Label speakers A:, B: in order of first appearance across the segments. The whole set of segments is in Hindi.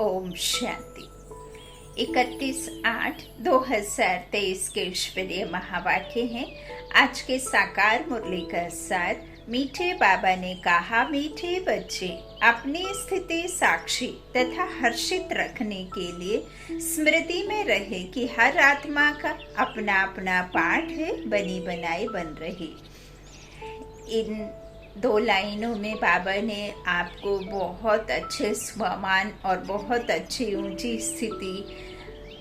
A: ओम शांति। 31/8/2023 के ईश्वरीय महावाक्य हैं। आज के साकार मुरली का सार। मीठे बाबा ने कहा, मीठे बच्चे, अपनी स्थिति साक्षी तथा हर्षित रखने के लिए स्मृति में रहे कि हर आत्मा का अपना अपना पाठ है, बनी बनाई बन रही। इन 2 लाइनों में बाबा ने आपको बहुत अच्छे स्वमान और बहुत अच्छी ऊंची स्थिति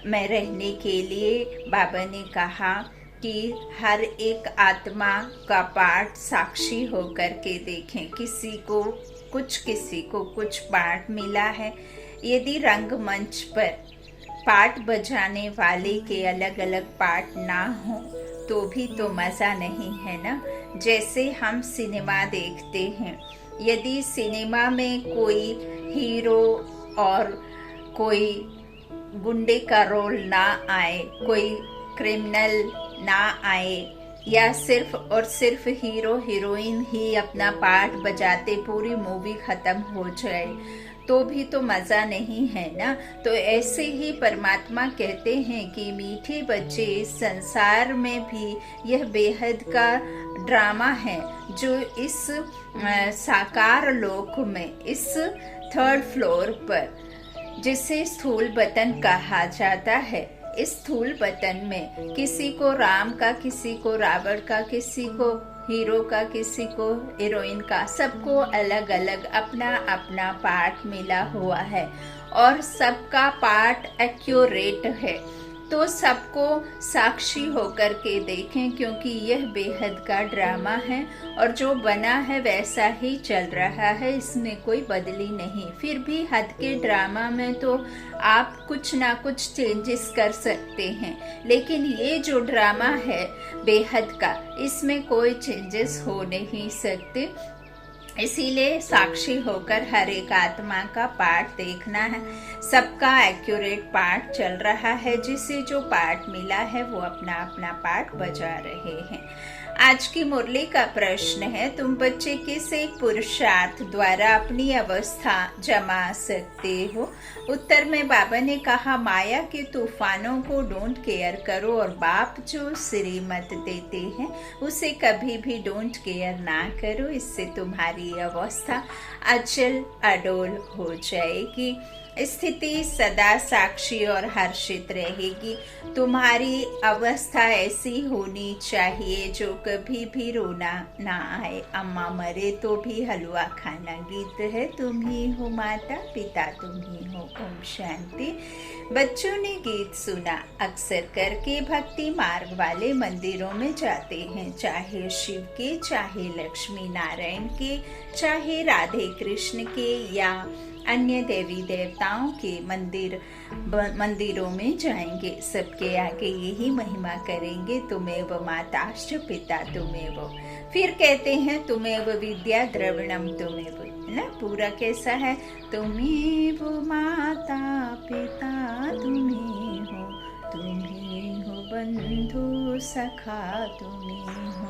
A: में रहने के लिए बाबा ने कहा कि हर एक आत्मा का पाठ साक्षी होकर के देखें। किसी को कुछ पाठ मिला है। यदि रंगमंच पर पाठ बजाने वाले के अलग अलग पाठ ना हो तो भी तो मज़ा नहीं है ना। जैसे हम सिनेमा देखते हैं, यदि सिनेमा में कोई हीरो और कोई गुंडे का रोल ना आए, कोई क्रिमिनल ना आए, या सिर्फ और सिर्फ हीरो हीरोइन ही अपना पार्ट बजाते पूरी मूवी खत्म हो जाए तो भी तो मज़ा नहीं है ना। तो ऐसे ही परमात्मा कहते हैं कि मीठे बच्चे, इस संसार में भी यह बेहद का ड्रामा है जो इस साकार लोक में, इस 3rd फ्लोर पर, जिसे स्थूल बतन कहा जाता है, इस स्थूल बतन में किसी को राम का, किसी को रावण का, किसी को हीरो का, किसी को हीरोइन का, सबको अलग अलग अपना अपना पार्ट मिला हुआ है और सबका पार्ट एक्यूरेट है। तो सबको साक्षी होकर के देखें, क्योंकि यह बेहद का ड्रामा है और जो बना है वैसा ही चल रहा है, इसमें कोई बदली नहीं। फिर भी हद के ड्रामा में तो आप कुछ ना कुछ चेंजेस कर सकते हैं, लेकिन ये जो ड्रामा है बेहद का, इसमें कोई चेंजेस हो नहीं सकते। इसीलिए साक्षी होकर हर एक आत्मा का पाठ देखना है। सबका एक्यूरेट पाठ चल रहा है, जिसे जो पाठ मिला है वो अपना अपना पाठ बजा रहे हैं। आज की मुरली का प्रश्न है, तुम बच्चे किस एक पुरुषार्थ द्वारा अपनी अवस्था जमा सकते हो? उत्तर में बाबा ने कहा, माया के तूफानों को डोंट केयर करो और बाप जो श्रीमत देते हैं उसे कभी भी डोंट केयर ना करो। इससे तुम्हारी अवस्था अचल अडोल हो जाएगी। स्थिति सदा साक्षी और हर्षित रहेगी। तुम्हारी अवस्था ऐसी होनी चाहिए जो कभी भी रोना ना आए। अम्मा मरे तो भी हलवा खाना गीत है, तुम ही हो माता पिता, तुम ही हो। ओम शांति। बच्चों ने गीत सुना। अक्सर करके भक्ति मार्ग वाले मंदिरों में जाते हैं, चाहे शिव के, चाहे लक्ष्मी नारायण के, चाहे राधे कृष्ण के या अन्य देवी देवताओं के मंदिरों में जाएंगे। सबके आगे यही महिमा करेंगे, तुमेव माताश्च पिता तुमेव। फिर कहते हैं, तुमेव विद्या द्रविणम तुमेव, है ना। पूरा कैसा है? तुमेव माता पिता तुम्ही हो बंधु सखा तुम्ही हो।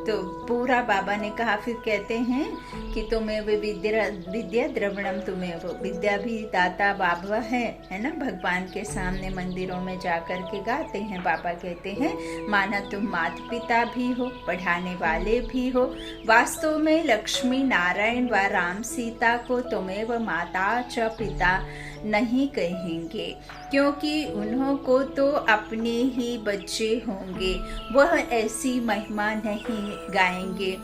A: तो पूरा बाबा ने कहा। फिर कहते हैं कि तुम्हें विद्या द्रविणम, तुम्हें वो विद्या भी दाता बाबा है ना। भगवान के सामने मंदिरों में जाकर के गाते हैं। बाबा कहते हैं, माना तुम माता पिता भी हो, पढ़ाने वाले भी हो। वास्तव में लक्ष्मी नारायण व राम सीता को तुम्हें व माता च पिता नहीं कहेंगे, क्योंकि उन्हों को तो अपने ही बच्चे होंगे, वह ऐसी महिमा नहीं गाएंगे।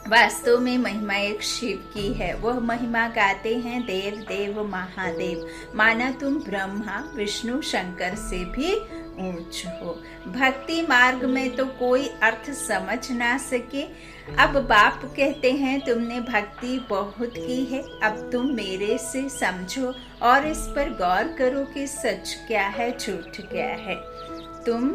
A: वास्तव में महिमा एक शिव की है। वह महिमा गाते हैं देव देव महादेव। माना तुम ब्रह्मा विष्णु शंकर से भी ऊंच हो। भक्ति मार्ग में तो कोई अर्थ समझ ना सके। अब बाप कहते हैं, तुमने भक्ति बहुत की है, अब तुम मेरे से समझो और इस पर गौर करो कि सच क्या है, झूठ क्या है। तुम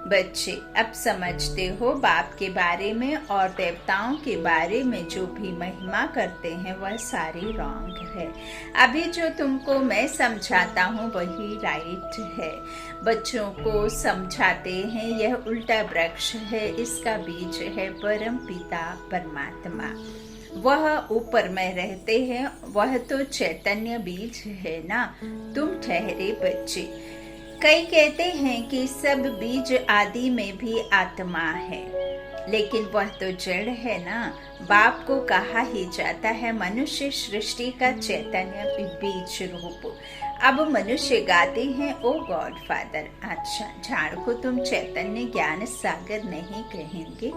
A: बच्चे अब समझते हो बाप के बारे में और देवताओं के बारे में जो भी महिमा करते हैं वह सारी रॉन्ग है। अभी जो तुमको मैं समझाता हूँ वही राइट है। बच्चों को समझाते हैं यह उल्टा वृक्ष है, इसका बीज है परम पिता परमात्मा। वह ऊपर में रहते हैं, वह तो चैतन्य बीज है ना, तुम ठहरे बच्चे। कई कहते हैं कि सब बीज आदि में भी आत्मा है, लेकिन वह तो जड़ है ना। बाप को कहा ही जाता है मनुष्य सृष्टि का चैतन्य बीज रूप। अब मनुष्य गाते हैं ओ गॉड फादर। अच्छा, झाड़ को तुम चैतन्य ज्ञान सागर नहीं कहेंगे।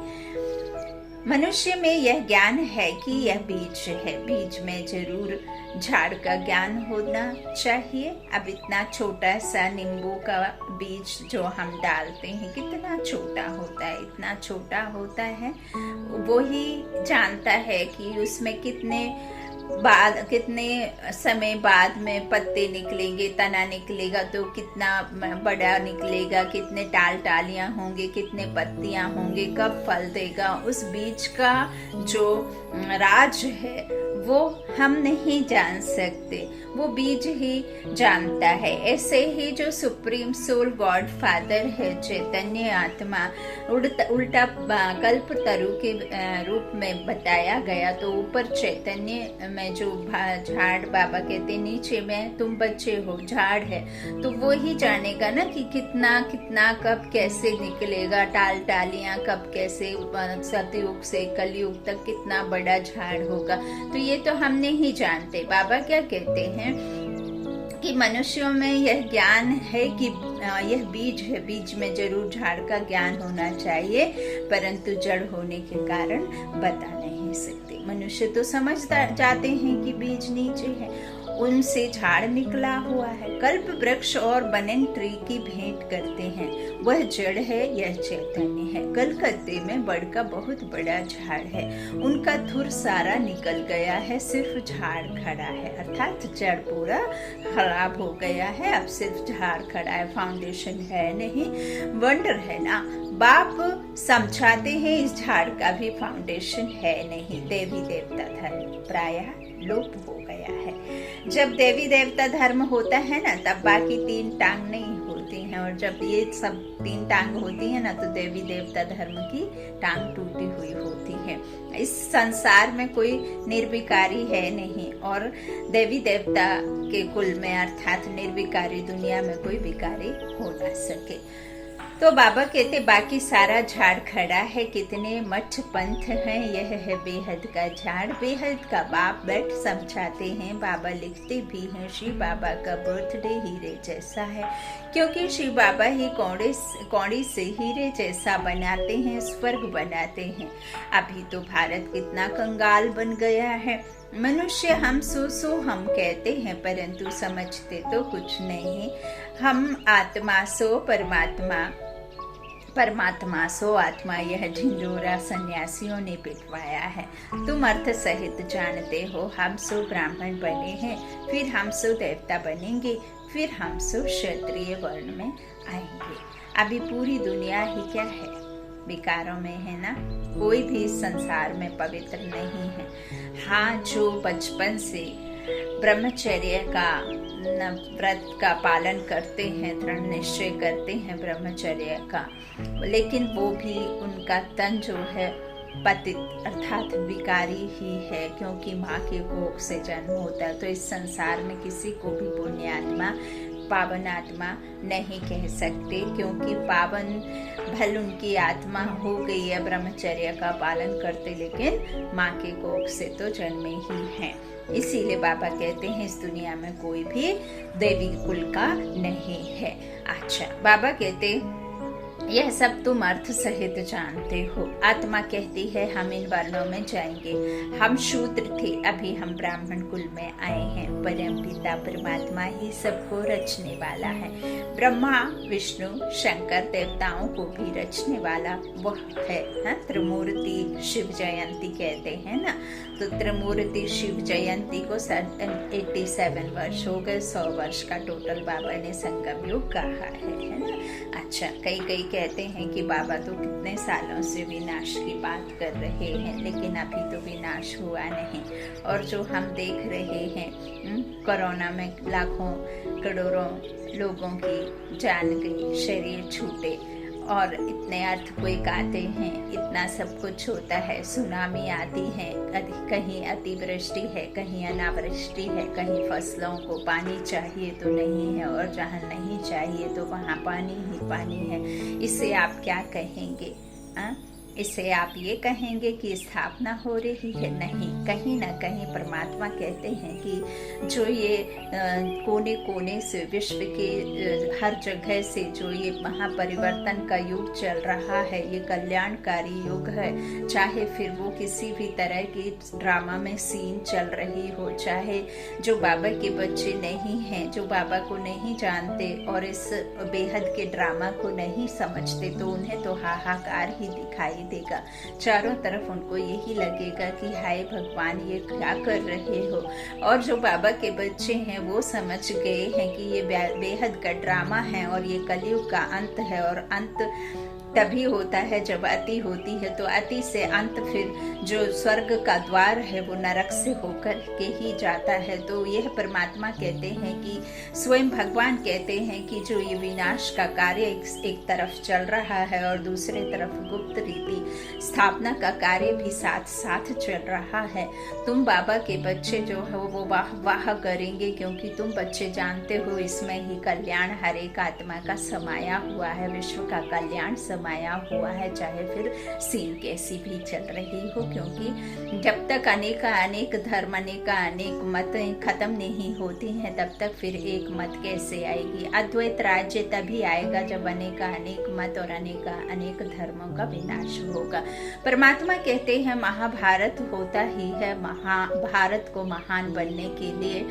A: मनुष्य में यह ज्ञान है कि यह बीज है, बीज में जरूर झाड़ का ज्ञान होना चाहिए। अब इतना छोटा सा नींबू का बीज जो हम डालते हैं कितना छोटा होता है, इतना छोटा होता है, वो ही जानता है कि उसमें कितने समय बाद में पत्ते निकलेंगे, तना निकलेगा तो कितना बड़ा निकलेगा, कितने टालियां होंगे, कितने पत्तियां होंगे, कब फल देगा। उस बीज का जो राज है वो हम नहीं जान सकते, वो बीज ही जानता है। ऐसे ही जो सुप्रीम सोल गॉड फादर है, चैतन्य आत्मा, उल्टा कल्प तरु के रूप में बताया गया। तो ऊपर चैतन्य में जो झाड़, बाबा कहते नीचे में तुम बच्चे हो, झाड़ है, तो वो ही जानेगा ना कि कितना कब कैसे निकलेगा, टालियां कब कैसे, सतयुग से कलयुग तक कितना बड़ा झाड़ होगा। तो ये तो हम नहीं जानते। बाबा क्या कहते हैं कि मनुष्यों में यह ज्ञान है कि यह बीज है, बीज में जरूर झाड़ का ज्ञान होना चाहिए, परंतु जड़ होने के कारण बता नहीं सकते। मनुष्य तो समझ जाते हैं कि बीज नीचे है, उनसे झाड़ निकला हुआ है। कल्प वृक्ष और बनन ट्री की भेंट करते हैं, वह जड़ है, यह चैतन्य है। कलकत्ते में बड़ का बहुत बड़ा झाड़ है, उनका धुर सारा निकल गया है, सिर्फ झाड़ खड़ा है, अर्थात जड़ पूरा खराब हो गया है, अब सिर्फ झाड़ खड़ा है, फाउंडेशन है नहीं। वंडर है ना, बाप समझाते हैं इस झाड़ का भी फाउंडेशन है नहीं। देवी देवता धर्म प्रायः लोप हो गया है। जब देवी देवता धर्म होता है ना, तब बाकी 3 टांग नहीं होती हैं, और जब ये सब 3 टांग होती है ना, तो देवी देवता धर्म की टांग टूटी हुई होती है। इस संसार में कोई निर्विकारी है नहीं, और देवी देवता के कुल में अर्थात निर्विकारी दुनिया में कोई विकारी हो ना सके। तो बाबा कहते बाकी सारा झाड़ खड़ा है, कितने मठ पंथ हैं, यह है बेहद का झाड़। बेहद का बाप बैठ समझाते हैं। बाबा लिखते भी हैं शिव बाबा का बर्थडे हीरे जैसा है, क्योंकि शिव बाबा ही कौड़ी से हीरे जैसा बनाते हैं, स्वर्ग बनाते हैं। अभी तो भारत कितना कंगाल बन गया है। मनुष्य हम सो हम कहते हैं, परंतु समझते तो कुछ नहीं। हम आत्मा सो परमात्मा सो आत्मा, यह झिंझोरा सन्यासियों ने पिटवाया है। तुम अर्थ सहित जानते हो, हम सो ब्राह्मण बने हैं, फिर हम सो देवता बनेंगे, फिर हम सो क्षत्रिय वर्ण में आएंगे। अभी पूरी दुनिया ही क्या है, विकारों में है ना। कोई भी संसार में पवित्र नहीं है। हाँ, जो बचपन से ब्रह्मचर्य का व्रत का पालन करते हैं, दृढ़ निश्चय करते हैं ब्रह्मचर्य का, लेकिन वो भी उनका तन जो है पतित अर्थात विकारी ही है, क्योंकि माँ के कोख से जन्म होता है। तो इस संसार में किसी को भी पुण्यात्मा पावन आत्मा नहीं कह सकते, क्योंकि पावन भल उनकी आत्मा हो गई है ब्रह्मचर्य का पालन करते, लेकिन माँ के कोख से तो जन्मे ही हैं। इसीलिए बाबा कहते हैं इस दुनिया में कोई भी देवी कुल का नहीं है। अच्छा, बाबा कहते यह सब तुम अर्थ सहित जानते हो। आत्मा कहती है हम इन वर्णों में जाएंगे, हम शूद्र थे, अभी हम ब्राह्मण कुल में आए हैं। परम पिता परमात्मा ही सबको रचने वाला है। ब्रह्मा विष्णु शंकर देवताओं को भी रचने वाला वह है। त्रिमूर्ति शिव जयंती कहते हैं ना, तो त्रिमूर्ति शिव जयंती को 87 वर्ष हो गए। 100 वर्ष का टोटल बाबा ने संगम युग कहा है ना। अच्छा, कई कहते हैं कि बाबा तो कितने सालों से विनाश की बात कर रहे हैं, लेकिन अभी तो विनाश हुआ नहीं। और जो हम देख रहे हैं, कोरोना में लाखों करोड़ों लोगों की जान गई, शरीर छूटे, और इतने अर्थक्वेक आते हैं, इतना सब कुछ होता है, सुनामी आती है, कहीं अतिवृष्टि है, कहीं अनावृष्टि है, कहीं फसलों को पानी चाहिए तो नहीं है, और जहाँ नहीं चाहिए तो वहाँ पानी ही पानी है। इसे आप क्या कहेंगे? इसे आप ये कहेंगे कि स्थापना हो रही है? नहीं, कहीं ना कहीं परमात्मा कहते हैं कि जो ये कोने कोने से विश्व के हर जगह से जो ये महापरिवर्तन का युग चल रहा है, ये कल्याणकारी युग है। चाहे फिर वो किसी भी तरह की ड्रामा में सीन चल रही हो, चाहे जो बाबा के बच्चे नहीं हैं, जो बाबा को नहीं जानते और इस बेहद के ड्रामा को नहीं समझते, तो उन्हें तो हाहाकार ही दिखाई देगा। चारों तरफ उनको यही लगेगा कि हाय भगवान, ये क्या कर रहे हो। और जो बाबा के बच्चे हैं वो समझ गए हैं कि ये बेहद का ड्रामा है और ये कलयुग का अंत है, और अंत तभी होता है जब अति होती है। तो अति से अंत फिर जो स्वर्ग का द्वार है वो नरक से होकर के ही जाता है। तो यह परमात्मा कहते हैं कि स्वयं भगवान कहते हैं कि जो ये विनाश का कार्य एक तरफ चल रहा है और दूसरे तरफ गुप्त रीति स्थापना का कार्य भी साथ साथ चल रहा है। तुम बाबा के बच्चे जो हो वो वाह करेंगे, क्योंकि तुम बच्चे जानते हो इसमें ही कल्याण हर एक आत्मा का समाया हुआ है, विश्व का कल्याण समाया हुआ है, चाहे फिर सीन कैसी भी चल रही हो। क्योंकि जब तक अनेक धर्म अनेक मत खत्म नहीं होती हैं, तब तक फिर एक मत कैसे आएगी? अद्वैत राज्य तभी आएगा जब अनेक मत और अनेक धर्मों का विनाश होगा। परमात्मा कहते हैं महाभारत होता ही है भारत को महान बनने के लिए,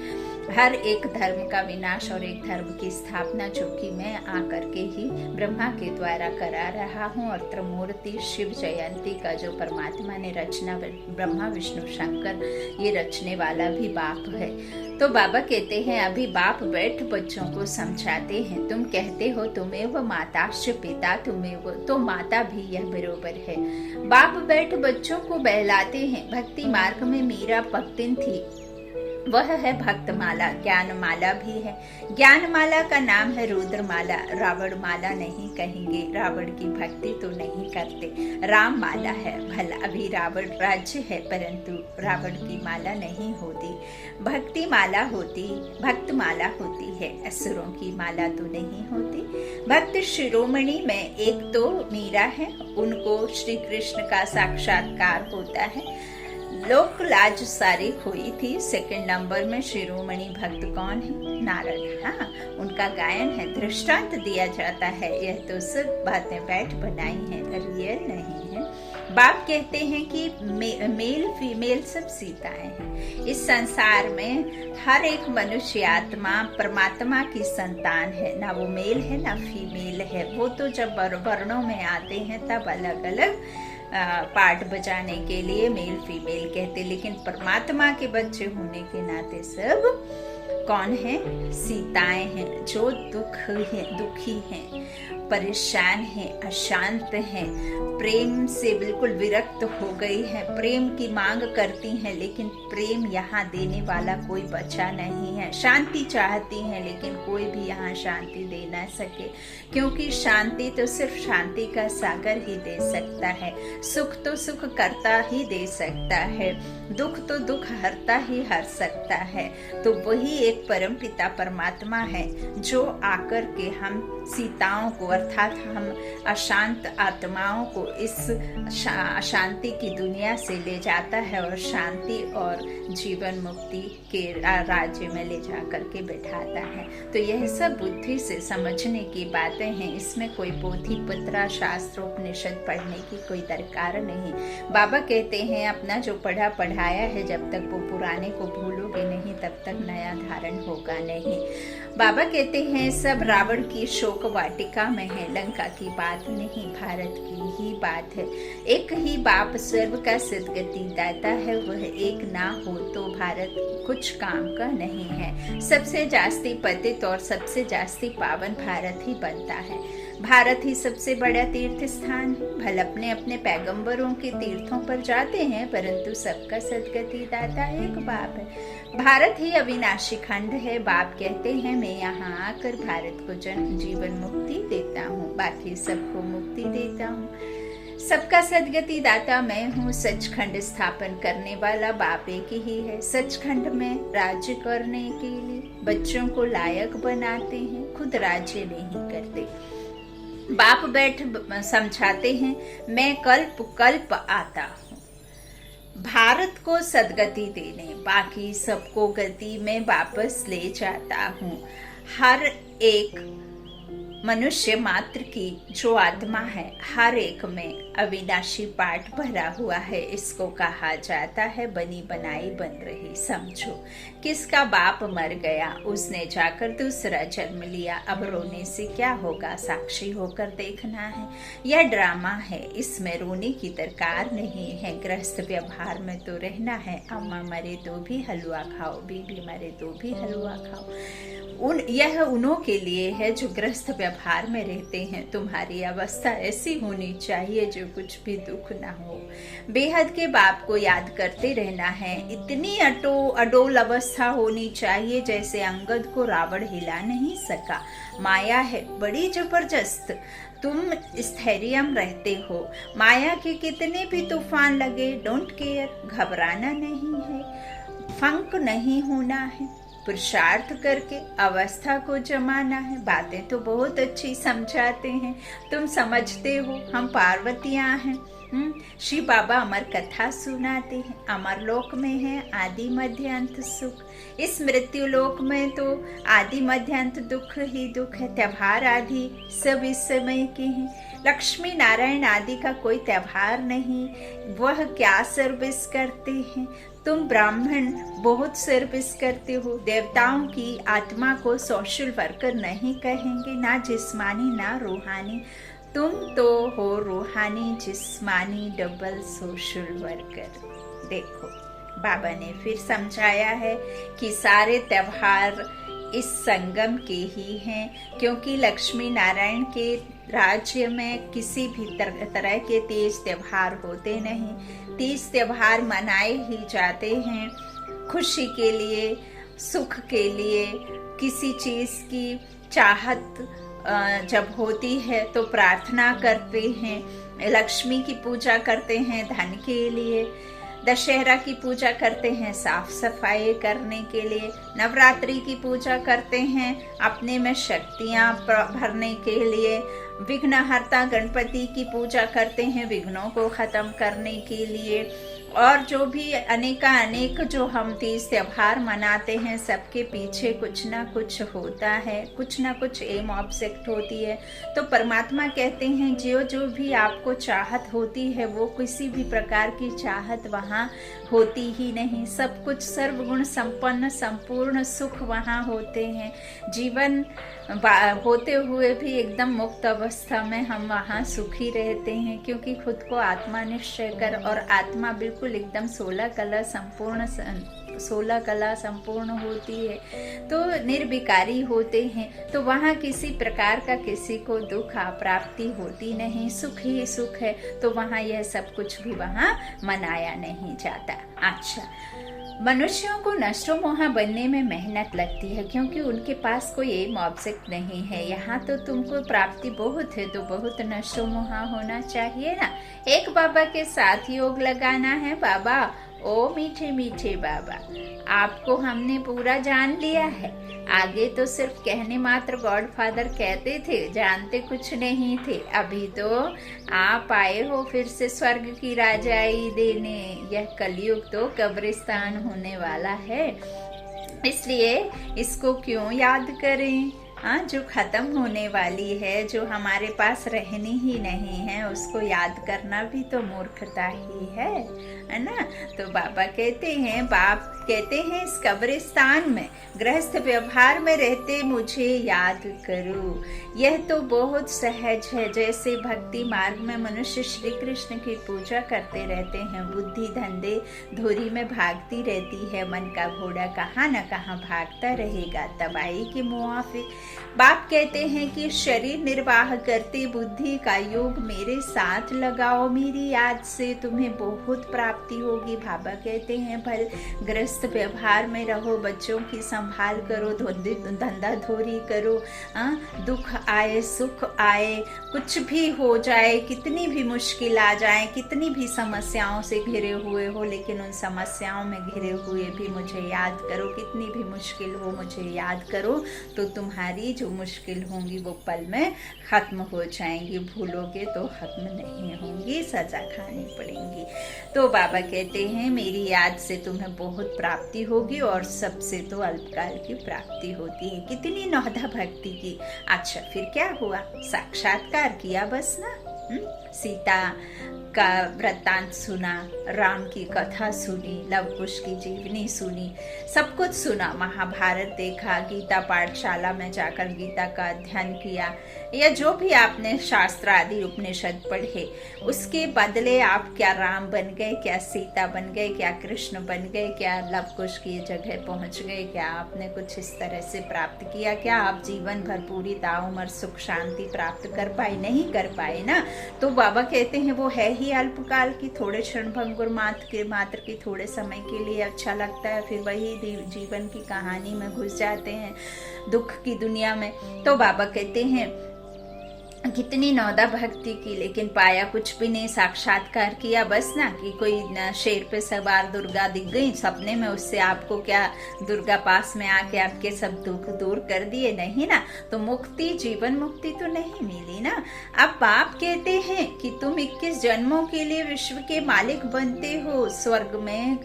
A: हर एक धर्म का विनाश और एक धर्म की स्थापना, जो कि मैं आकर के ही ब्रह्मा के द्वारा करा रहा हूँ। और त्रिमूर्ति शिव जयंती का जो परमात्मा ने रचना, ब्रह्मा विष्णु शंकर, ये रचने वाला भी बाप है। तो बाबा कहते हैं अभी बाप बैठ बच्चों को समझाते हैं। तुम कहते हो तुम्हें वो माताश्च पिता तुम्हें वो, तो माता भी यह बरोबर है। बाप बैठ बच्चों को बहलाते हैं। भक्ति मार्ग में मीरा भक्तिन थी, वह है भक्तमाला। ज्ञानमाला भी है, ज्ञानमाला का नाम है रुद्रमाला। रावण माला नहीं कहेंगे, रावण की भक्ति तो नहीं करते। राम माला है, भला अभी रावण राज्य है परंतु रावण की माला नहीं होती, भक्ति माला होती, भक्त माला होती है, असुरों की माला तो नहीं होती। भक्त शिरोमणि में एक तो मीरा है, उनको श्री कृष्ण का साक्षात्कार होता है। लोक लाज सारी खोई थी। सेकंड नंबर में शिरोमणि भक्त कौन है? नारद। हाँ, उनका गायन है, दृष्टांत दिया जाता है। यह तो सब बातें बैठ बनाई हैं, रियल नहीं है। बाप कहते हैं कि मेल फीमेल सब सीताएं हैं। इस संसार में हर एक मनुष्य आत्मा परमात्मा की संतान है, ना वो मेल है ना फीमेल है। वो तो जब वर्णों में आते हैं तब अलग अलग पार्ट बजाने के लिए मेल फीमेल कहते, लेकिन परमात्मा के बच्चे होने के नाते सब कौन है? सीताएं हैं, जो दुखी हैं, परेशान हैं, अशांत हैं, प्रेम से बिल्कुल विरक्त हो गई हैं, प्रेम की मांग करती हैं, लेकिन प्रेम यहाँ देने वाला कोई बचा नहीं है। शांति चाहती हैं, लेकिन कोई भी यहाँ शांति दे ना सके, क्योंकि शांति तो सिर्फ शांति का सागर ही दे सकता है। सुख तो सुख करता ही दे सकता है, दुख तो दुख हरता ही हर सकता है। तो वही एक परमपिता परमात्मा है जो आकर के हम सीताओं को, अर्थात हम अशांत आत्माओं को इस अशांति की दुनिया से ले जाता है और शांति और जीवन मुक्ति के राज्य में ले जा करके बैठाता है। तो यह सब बुद्धि से समझने की बातें हैं, इसमें कोई पोथी पत्रा शास्त्रोपनिषद पढ़ने की कोई दरकार नहीं। बाबा कहते हैं अपना जो पढ़ा पढ़ाया है, जब तक वो पुराने को भूलोगे नहीं तब तक नया धारण होगा नहीं। बाबा कहते हैं सब रावण की शोक वाटिका में है, लंका की बात नहीं, भारत की ही बात है। एक ही बाप सर्व का सदगति दाता है, वह एक ना हो तो भारत कुछ काम का नहीं है। सबसे जास्ती पतित और सबसे जास्ती पावन भारत ही बनता है। भारत ही सबसे बड़ा तीर्थ स्थान है। भले अपने अपने पैगंबरों के तीर्थों पर जाते हैं, परंतु सबका सदगति दाता एक बाप है। भारत ही अविनाशी खंड है। बाप कहते हैं मैं यहाँ आकर भारत को जीवन मुक्ति देता हूँ, बाकी सबको मुक्ति देता हूँ। सबका सदगति दाता मैं हूँ। सचखंड स्थापन करने वाला बाप एक ही है। सचखंड में राज्य करने के लिए बच्चों को लायक बनाते हैं, खुद राज्य नहीं करते। बाप बैठ समझाते हैं मैं कल्प कल्प आता हूँ भारत को सदगति देने, बाकी सबको गति में वापस ले जाता हूँ। हर एक मनुष्य मात्र की जो आत्मा है, हर एक में अविनाशी पाठ भरा हुआ है। इसको कहा जाता है बनी बनाई बन रही। समझो किसका बाप मर गया, उसने जाकर दूसरा जन्म लिया। अब रोने से क्या होगा, साक्षी होकर देखना है। यह ड्रामा है, इसमें रोने की दरकार नहीं है। गृहस्थ व्यवहार में तो रहना है। अम्मा मरे तो भी हलवा खाओ, बीबी मरे तो भी हलवा खाओ। यह उन्हों के लिए है जो गृहस्थ व्यवहार में रहते हैं। तुम्हारी अवस्था ऐसी होनी चाहिए जो कुछ भी दुख ना हो। बेहद के बाप को याद करते रहना है। इतनी अडोल अवस्था होनी चाहिए जैसे अंगद को रावण हिला नहीं सका। माया है बड़ी जबरदस्त, तुम स्थैर्यम रहते हो। माया के कितने भी तूफान लगे, डोंट केयर, घबराना नहीं है, फंक नहीं होना है। पुरुषार्थ करके अवस्था को जमाना है। बातें तो बहुत अच्छी समझाते हैं, तुम समझते हो। हम पार्वतियां हैं। शिव बाबा अमर कथा सुनाते हैं। अमर लोक में है आदि मध्य अंत सुख। इस मृत्यु लोक में तो आदि मध्य अंत दुख ही दुख है। त्योहार आदि सब इस समय के हैं। लक्ष्मी नारायण आदि का कोई त्योहार नहीं। वह क्या सर्विस करते हैं। तुम ब्राह्मण बहुत सर्विस करते हो। देवताओं की आत्मा को सोशल वर्कर नहीं कहेंगे, ना जिस्मानी ना रूहानी। तुम तो हो रूहानी जिस्मानी डबल सोशल वर्कर। देखो बाबा ने फिर समझाया है कि सारे त्योहार इस संगम के ही हैं, क्योंकि लक्ष्मी नारायण के राज्य में किसी भी तरह के तीज त्योहार होते नहीं। तीज त्योहार मनाए ही जाते हैं खुशी के लिए, सुख के लिए। किसी चीज की चाहत जब होती है तो प्रार्थना करते हैं, लक्ष्मी की पूजा करते हैं धन के लिए। दशहरा की पूजा करते हैं साफ सफाई करने के लिए। नवरात्रि की पूजा करते हैं अपने में शक्तियां भरने के लिए। विघ्नहर्ता गणपति की पूजा करते हैं विघ्नों को खत्म करने के लिए। और जो भी अनेक जो हम तीज त्योहार मनाते हैं, सबके पीछे कुछ ना कुछ होता है, कुछ ना कुछ एम ऑब्जेक्ट होती है। तो परमात्मा कहते हैं जो भी आपको चाहत होती है वो किसी भी प्रकार की चाहत वहाँ होती ही नहीं। सब कुछ सर्वगुण संपन्न संपूर्ण सुख वहाँ होते हैं। जीवन होते हुए भी एकदम मुक्त अवस्था में हम वहाँ सुखी रहते हैं, क्योंकि खुद को आत्मा निश्चय कर। और आत्मा बिल्कुल एकदम 16 कला संपूर्ण होती है, तो निर्विकारी होते हैं। तो वहाँ किसी प्रकार का किसी को दुख प्राप्ति होती नहीं, सुख ही सुख है। तो वहाँ यह सब कुछ भी वहाँ मनाया नहीं जाता। अच्छा, मनुष्यों को नष्टो मोहा बनने में मेहनत लगती है, क्योंकि उनके पास कोई एम ऑब्जेक्ट नहीं है। यहाँ तो तुमको प्राप्ति बहुत है, तो बहुत नष्टो मोहा होना चाहिए ना। एक बाबा के साथ योग लगाना है। बाबा ओ मीठे मीठे बाबा, आपको हमने पूरा जान लिया है। आगे तो सिर्फ कहने मात्र गॉड फादर कहते थे, जानते कुछ नहीं थे। अभी तो आप आए हो फिर से स्वर्ग की राजाई देने। यह कलयुग तो कब्रिस्तान होने वाला है, इसलिए इसको क्यों याद करें। हाँ, जो खत्म होने वाली है, जो हमारे पास रहनी ही नहीं है, उसको याद करना भी तो मूर्खता ही है ना। तो बाबा कहते हैं, बाप कहते हैं इस कब्रिस्तान में गृहस्थ व्यवहार में रहते मुझे याद करो। यह तो बहुत सहज है। जैसे भक्ति मार्ग में मनुष्य श्री कृष्ण की पूजा करते रहते हैं, बुद्धि धंधे धुरी में भागती रहती है, मन का घोड़ा कहाँ न कहाँ भागता रहेगा, तबाही के मुआफिक। बाप कहते हैं कि शरीर निर्वाह करते बुद्धि का योग मेरे साथ लगाओ, मेरी याद से तुम्हें बहुत प्राप्ति होगी। बाबा कहते हैं भल गृहस्थ गृहस्थ व्यवहार में रहो, बच्चों की संभाल करो, धंधा धोरी करो, दुख आए सुख आए, कुछ भी हो जाए, कितनी भी मुश्किल आ जाए, कितनी भी समस्याओं से घिरे हुए हो, लेकिन उन समस्याओं में घिरे हुए भी मुझे याद करो, कितनी भी मुश्किल हो मुझे याद करो, तो तुम्हारी जो मुश्किल होंगी वो पल में खत्म हो जाएंगी, भूलोगे तो खत्म नहीं होंगी, सजा खानी पड़ेंगी। तो बाबा कहते हैं मेरी याद से तुम्हें बहुत प्राप्ति होगी और सबसे तो अल्पकाल की प्राप्ति होती है। कितनी नौधा भक्ति की। अच्छा फिर क्या हुआ? साक्षात्कार किया बस ना। सीता का वृत्तांत सुना, राम की कथा सुनी, लव कुश की जीवनी सुनी, सब कुछ सुना, महाभारत देखा, गीता पाठशाला में जाकर गीता का अध्ययन किया, या जो भी आपने शास्त्र आदि उपनिषद पढ़े, उसके बदले आप क्या राम बन गए, क्या सीता बन गए, क्या कृष्ण बन गए, क्या लव कुश की जगह पहुंच गए, क्या आपने कुछ इस तरह से प्राप्त किया? क्या आप जीवन भर पूरी ताउम्र सुख शांति प्राप्त कर पाए? नहीं कर पाए ना। तो बाबा कहते हैं वो है ही अल्पकाल की, थोड़े क्षण भंगुर मात्र की, थोड़े समय के लिए अच्छा लगता है, फिर वही जीवन की कहानी में घुस जाते हैं, दुख की दुनिया में। तो बाबा कहते हैं कितनी नौदा भक्ति की, लेकिन पाया कुछ भी नहीं। साक्षात्कार किया बस ना, कि कोई शेर पे सवार दुर्गा दिख गई सपने में, उससे आपको क्या दुर्गा पास में आके आपके सब दुख दूर कर दिए? नहीं ना। तो मुक्ति, जीवन मुक्ति तो नहीं मिली ना। अब बाप कहते हैं कि तुम 21 जन्मों के लिए विश्व के मालिक बनते हो। स्वर्ग में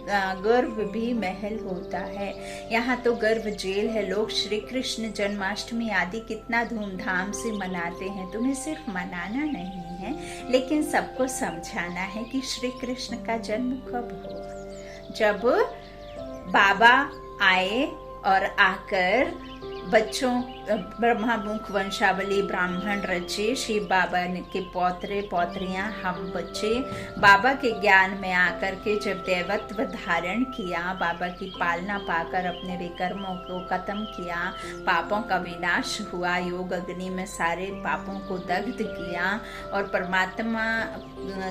A: गर्भ भी महल होता है, यहाँ तो गर्भ जेल है। लोग श्री कृष्ण जन्माष्टमी आदि कितना धूमधाम से मनाते हैं। तुम्हें सिर्फ मनाना नहीं है, लेकिन सबको समझाना है कि श्री कृष्ण का जन्म कब हुआ। जब बाबा आए और आकर बच्चों ब्रह्मा मुख वंशावली ब्राह्मण रचे, शिव बाबा के पौत्रे पौत्रियां हम बच्चे, बाबा के ज्ञान में आकर के जब देवत्व धारण किया, बाबा की पालना पाकर अपने विकर्मों को खत्म किया, पापों का विनाश हुआ, योग अग्नि में सारे पापों को दग्ध किया और परमात्मा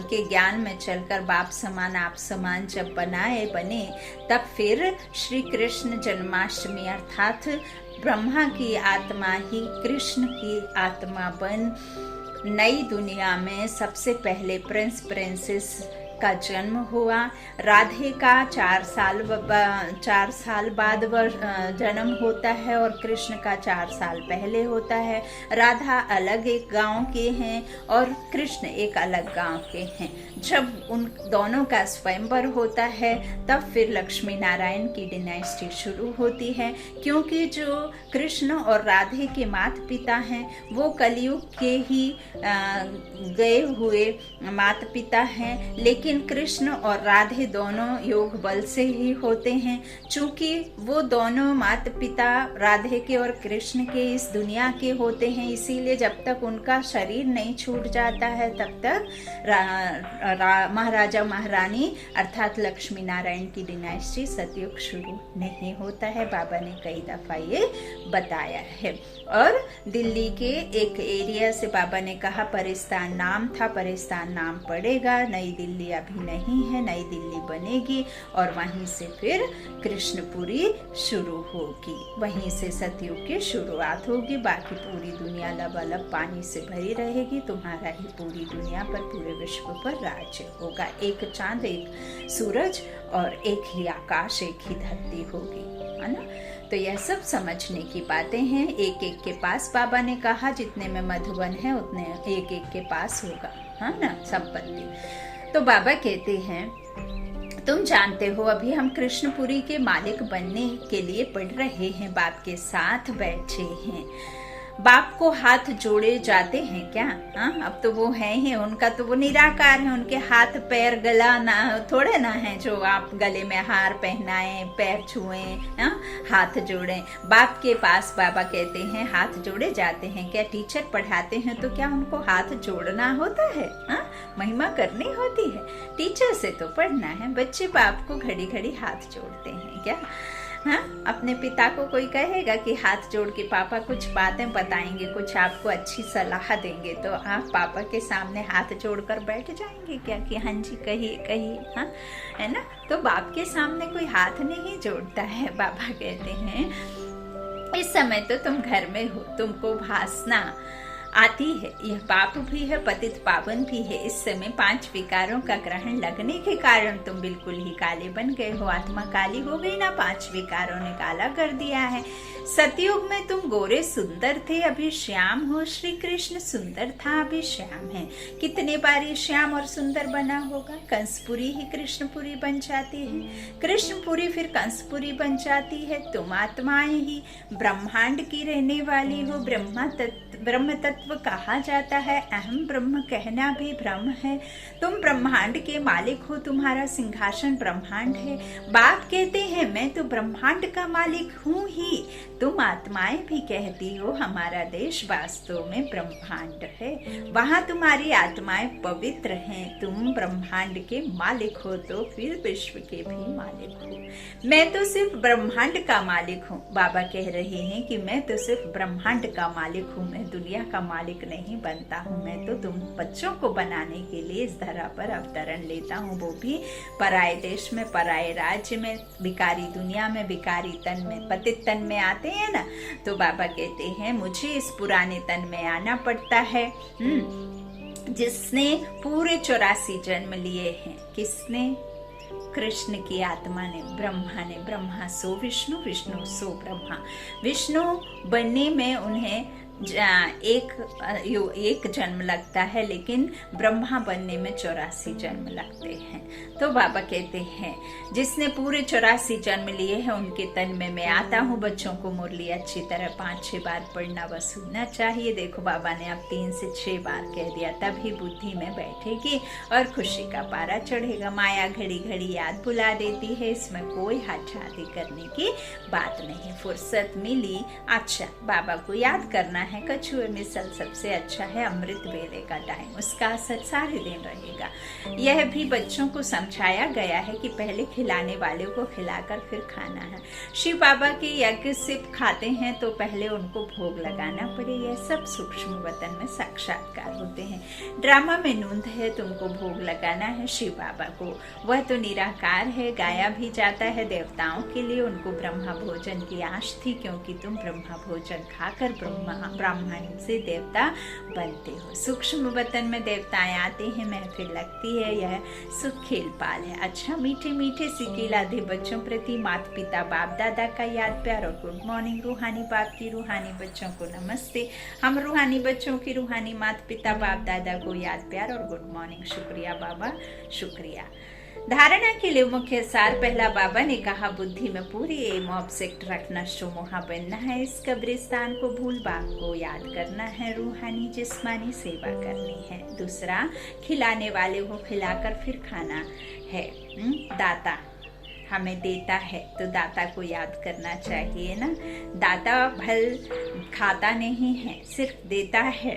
A: के ज्ञान में चलकर बाप समान आप समान जब बने, तब फिर श्री कृष्ण जन्माष्टमी अर्थात ब्रह्मा की आत्मा ही कृष्ण की आत्मा बन नई दुनिया में सबसे पहले प्रिंस प्रिंसेस का जन्म हुआ। राधे का 4 साल बाद जन्म होता है और कृष्ण का 4 साल पहले होता है। राधा अलग एक गांव के हैं और कृष्ण एक अलग गांव के हैं। जब उन दोनों का स्वयंवर होता है तब फिर लक्ष्मी नारायण की डिनाइस्टी शुरू होती है, क्योंकि जो कृष्ण और राधे के माता पिता हैं वो कलयुग के ही गए हुए माता पिता हैं, लेकिन कृष्ण और राधे दोनों योग बल से ही होते हैं। चूंकि वो दोनों माता पिता राधे के और कृष्ण के इस दुनिया के होते हैं, इसीलिए जब तक उनका शरीर नहीं छूट जाता है तब तक महाराजा महारानी अर्थात लक्ष्मी नारायण की डिनाइस्टी सतयुग शुरू नहीं होता है। बाबा ने कई दफा ये बताया है। और दिल्ली के एक एरिया से बाबा ने कहा परिस्तान नाम था, परिस्तान नाम पड़ेगा, नई दिल्ली अभी नहीं है, नई दिल्ली बनेगी और वहीं से फिर कृष्णपुरी शुरू होगी, वहीं से सतयुग की शुरुआत होगी। बाकी पूरी दुनिया लबालब पानी से भरी रहेगी, तुम्हारा ही पूरी दुनिया पर पूरे विश्व पर राज्य होगा। एक चांद, एक सूरज और एक ही आकाश, एक ही धरती होगी, है ना। तो यह सब समझने की बातें हैं। एक एक के पास बाबा ने कहा जितने में मधुबन है उतने एक एक के पास होगा, है ना, संपत्ति। तो बाबा कहते हैं तुम जानते हो अभी हम कृष्णपुरी के मालिक बनने के लिए पढ़ रहे हैं, बाप के साथ बैठे हैं। बाप को हाथ जोड़े जाते हैं क्या? अब तो वो है ही, उनका तो वो निराकार है, उनके हाथ पैर गला ना थोड़े ना है जो आप गले में हार पहनाएं, पैर छुएं, हाथ जोड़ें। बाप के पास बाबा कहते हैं हाथ जोड़े जाते हैं क्या? टीचर पढ़ाते हैं तो क्या उनको हाथ जोड़ना होता है? महिमा करनी होती है? टीचर से तो पढ़ना है। बच्चे बाप को घड़ी घड़ी हाथ जोड़ते हैं क्या? हाँ, अपने पिता को कोई कहेगा कि हाथ जोड़ के पापा कुछ बातें बताएंगे, कुछ आपको अच्छी सलाह देंगे, तो आप पापा के सामने हाथ जोड़कर बैठ जाएंगे क्या कि हाँ जी कहिए कहिए, हाँ, है ना। तो बाप के सामने कोई हाथ नहीं जोड़ता है। बाबा कहते हैं इस समय तो तुम घर में हो, तुमको भासना आती है, यह पाप भी है, पतित पावन भी है। इस समय 5 विकारों का ग्रहण लगने के कारण तुम बिल्कुल ही काले बन गए हो, आत्मा काली हो गई ना, 5 विकारों ने काला कर दिया है। सतयुग में तुम गोरे सुंदर थे, अभी श्याम हो। श्री कृष्ण सुंदर था, अभी श्याम है। कितने बार ये श्याम और सुंदर बना होगा। कंसपुरी ही कृष्णपुरी बन जाती है, कृष्णपुरी फिर कंसपुरी बन जाती है। तुम आत्माएं ही ब्रह्मांड की रहने वाली हो। ब्रह्म तत्व कहा जाता है, अहम ब्रह्म कहना भी भ्रम है। तुम ब्रह्मांड के मालिक हो, तुम्हारा सिंहासन ब्रह्मांड है। बाप कहते हैं मैं तो ब्रह्मांड का मालिक हूँ ही। तुम आत्माएं भी कहती हो हमारा देश वास्तव में ब्रह्मांड है, वहाँ तुम्हारी आत्माएं पवित्र हैं। तुम ब्रह्मांड के मालिक हो तो फिर विश्व के भी मालिक हो। मैं तो सिर्फ ब्रह्मांड का मालिक हूँ। बाबा कह रहे हैं कि मैं तो सिर्फ ब्रह्मांड का मालिक हूँ, मैं दुनिया का मालिक नहीं बनता हूँ। मैं तो तुम बच्चों को बनाने के लिए इस धरा पर अवतरण लेता हूँ, वो भी पराये देश में, पराये राज्य में, भिकारी दुनिया में, भिकारी तन में, पतित तन में आते हैं ना। तो बाबा कहते हैं मुझे इस पुराने तन में आना पड़ता है। जिसने पूरे 84 जन्म लिए हैं, किसने? कृष्ण की आत्मा ने, ब्रह्मा ने। ब्रह्मा सो विष्णु, विष्णु सो ब्रह्मा। विष्णु बनने में उन्हें एक जन्म लगता है, लेकिन ब्रह्मा बनने में 84 जन्म लगते हैं। तो बाबा कहते हैं जिसने पूरे 84 जन्म लिए हैं उनके तन में मैं आता हूँ। बच्चों को मुरली अच्छी तरह 5-6 बार पढ़ना व सुनना चाहिए। देखो बाबा ने अब 3 से 6 बार कह दिया, तभी बुद्धि में बैठेगी और खुशी का पारा चढ़ेगा। माया घड़ी घड़ी याद बुला देती है, इसमें कोई हठाती करने की बात नहीं। फुर्सत मिली, अच्छा बाबा को याद करना है। कछुए मिसल सबसे अच्छा है, अमृत वेले का टाइम, उसका असर सारे दिन रहेगा। यह भी बच्चों को समझाया गया है कि पहले खिलाने वाले को खिलाकर फिर खाना है। शिव बाबा के यज्ञ सिर्फ खाते हैं तो पहले उनको भोग लगाना पड़े। यह सब सूक्ष्म वतन में साक्षात्कार होते हैं। ड्रामा में नूंद है, तुमको भोग लगाना है शिव बाबा को। वह तो निराकार है, गाया भी जाता है देवताओं के लिए। उनको ब्रह्मा भोजन की आश थी, क्योंकि तुम ब्रह्मा भोजन खाकर ब्राह्मण से देवता बनते हो। सूक्ष्म वतन में देवताएं आते हैं, महफिल लगती है, यह सुख खेल पाल है। अच्छा मीठे मीठे सिकिलाधे बच्चों प्रति माता पिता बाप दादा का याद प्यार और गुड मॉर्निंग। रूहानी बाप की रूहानी बच्चों को नमस्ते। हम रूहानी बच्चों की रूहानी माता पिता बाप दादा को याद प्यार और गुड मॉर्निंग। शुक्रिया बाबा, शुक्रिया। धारणा के लिए मुख्य सार। पहला, बाबा ने कहा बुद्धि में पूरी एम ऑब्जेक्ट रखना, शुमोहा बनना है। इस कब्रिस्तान को भूल बाप को याद करना है, रूहानी जिस्मानी सेवा करनी है। दूसरा, खिलाने वाले को खिलाकर फिर खाना है। दाता हमें देता है तो दाता को याद करना चाहिए ना। दाता भल खाता नहीं है, सिर्फ देता है,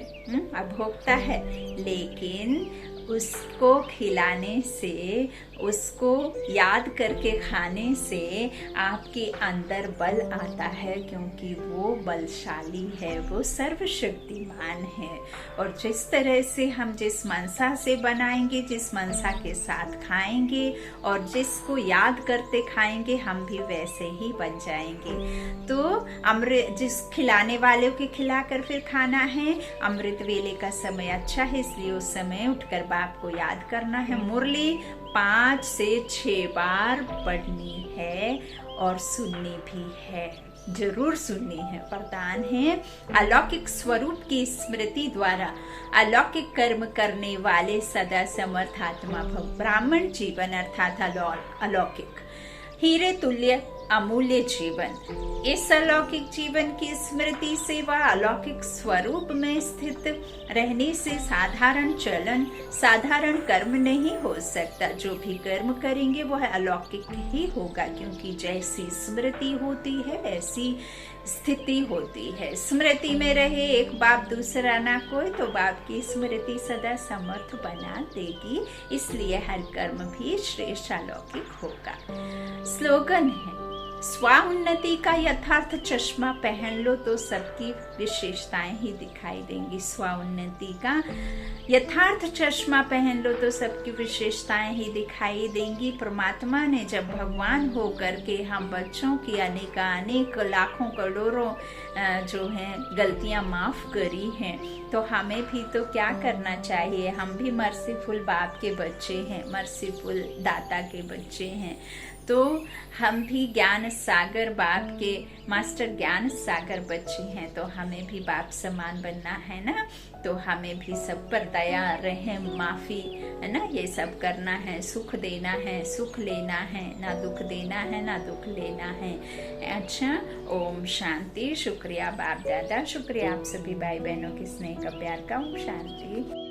A: भोगता है, लेकिन उसको खिलाने से, उसको याद करके खाने से आपके अंदर बल आता है, क्योंकि वो बलशाली है, वो सर्वशक्तिमान है। और जिस तरह से हम जिस मनसा से बनाएंगे, जिस मनसा के साथ खाएंगे और जिसको याद करते खाएंगे, हम भी वैसे ही बन जाएंगे। तो अमृत जिस खिलाने वाले के खिलाकर फिर खाना है। अमृत वेले का समय अच्छा है, इसलिए उस समय उठकर बाप को याद करना है। मुरली 5 से 6 बार पढ़नी है और सुननी भी है, जरूर सुननी है। वरदान है अलौकिक स्वरूप की स्मृति द्वारा अलौकिक कर्म करने वाले सदा समर्थ आत्मा भव। ब्राह्मण जीवन अर्थात अलौकिक हीरे तुल्य अमूल्य जीवन। इस अलौकिक जीवन की स्मृति से व अलौकिक स्वरूप में स्थित रहने से साधारण चलन, साधारण कर्म नहीं हो सकता। जो भी कर्म करेंगे वह अलौकिक ही होगा, क्योंकि जैसी स्मृति होती है ऐसी स्थिति होती है। स्मृति में रहे एक बाप दूसरा ना कोई, तो बाप की स्मृति सदा समर्थ बना देगी। इसलिए हर कर्म भी श्रेष्ठ अलौकिक होगा। स्लोगन है स्वाउन्नति का यथार्थ चश्मा पहन लो तो सबकी विशेषताएं ही दिखाई देंगी। स्वाउन्नति का यथार्थ चश्मा पहन लो तो सबकी विशेषताएं ही दिखाई देंगी। परमात्मा ने जब भगवान होकर के हम बच्चों की अनेक लाखों करोड़ों जो हैं गलतियां माफ करी हैं, तो हमें भी तो क्या करना चाहिए। हम भी मर्सीफुल बाप के बच्चे हैं, मर्सीफुल दाता के बच्चे हैं, तो हम भी ज्ञान सागर बाप के मास्टर ज्ञान सागर बच्चे हैं, तो हमें भी बाप समान बनना है ना। तो हमें भी सब पर दया रहम माफी है ना, ये सब करना है, सुख देना है, सुख लेना है, ना दुख देना है ना दुख लेना है। अच्छा, ओम शांति। शुक्रिया बाप दादा, शुक्रिया आप सभी भाई बहनों के स्नेह का प्यार का। ओम शांति।